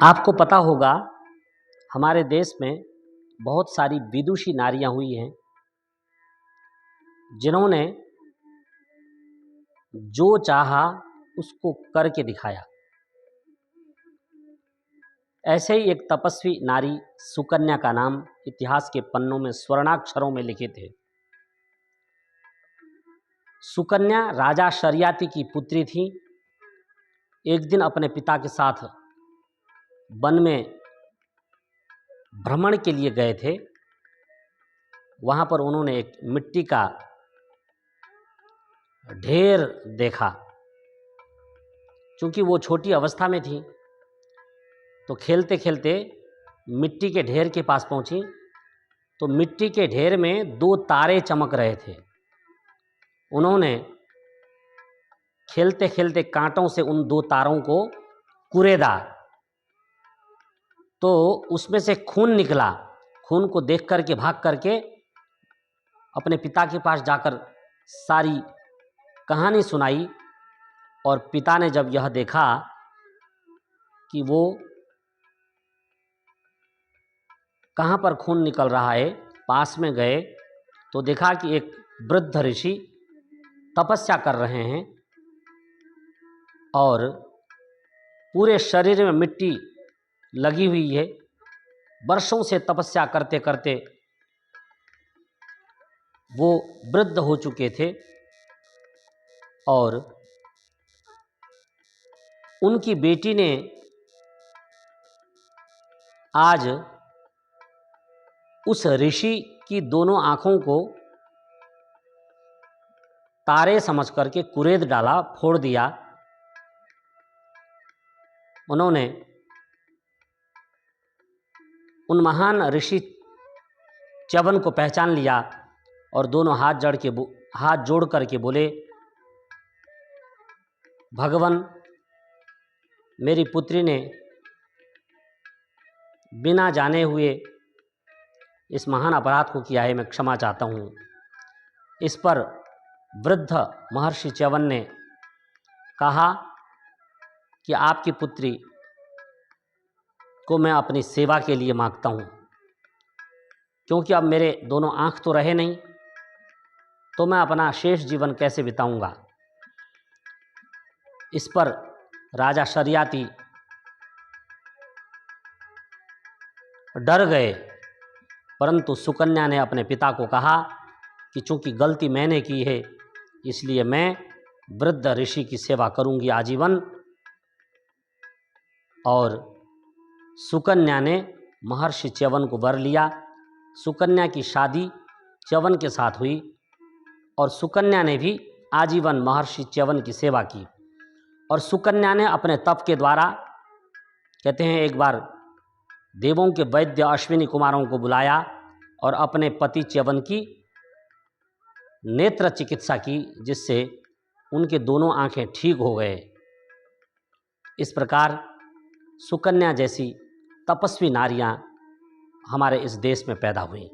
आपको पता होगा हमारे देश में बहुत सारी विदुषी नारियां हुई हैं जिन्होंने जो चाहा उसको करके दिखाया। ऐसे ही एक तपस्वी नारी सुकन्या का नाम इतिहास के पन्नों में स्वर्णाक्षरों में लिखे थे। सुकन्या राजा शरियाती की पुत्री थी। एक दिन अपने पिता के साथ वन में भ्रमण के लिए गए थे। वहाँ पर उन्होंने एक मिट्टी का ढेर देखा। चूँकि वो छोटी अवस्था में थी तो खेलते खेलते मिट्टी के ढेर के पास पहुँची तो मिट्टी के ढेर में 2 तारे चमक रहे थे। उन्होंने खेलते खेलते कांटों से उन 2 तारों को कुरेदा तो उसमें से खून निकला। खून को देख करके भाग करके अपने पिता के पास जाकर सारी कहानी सुनाई और पिता ने जब यह देखा कि वो कहाँ पर खून निकल रहा है, पास में गए तो देखा कि एक वृद्ध ऋषि तपस्या कर रहे हैं और पूरे शरीर में मिट्टी लगी हुई है। वर्षों से तपस्या करते करते वो वृद्ध हो चुके थे और उनकी बेटी ने आज उस ऋषि की दोनों आँखों को तारे समझ करके कुरेद डाला, फोड़ दिया। उन्होंने उन महान ऋषि च्यवन को पहचान लिया और दोनों हाथ जोड़ करके बोले, भगवान, मेरी पुत्री ने बिना जाने हुए इस महान अपराध को किया है, मैं क्षमा चाहता हूँ। इस पर वृद्ध महर्षि च्यवन ने कहा कि आपकी पुत्री को मैं अपनी सेवा के लिए मांगता हूँ, क्योंकि अब मेरे दोनों आँख तो रहे नहीं तो मैं अपना शेष जीवन कैसे बिताऊंगा। इस पर राजा शरियाती डर गए, परंतु सुकन्या ने अपने पिता को कहा कि चूंकि गलती मैंने की है इसलिए मैं वृद्ध ऋषि की सेवा करूंगी आजीवन। और सुकन्या ने महर्षि च्यवन को वर लिया। सुकन्या की शादी च्यवन के साथ हुई और सुकन्या ने भी आजीवन महर्षि च्यवन की सेवा की। और सुकन्या ने अपने तप के द्वारा, कहते हैं, एक बार देवों के वैद्य अश्विनी कुमारों को बुलाया और अपने पति च्यवन की नेत्र चिकित्सा की, जिससे उनके दोनों आंखें ठीक हो गए। इस प्रकार सुकन्या जैसी तपस्वी नारियां हमारे इस देश में पैदा हुई।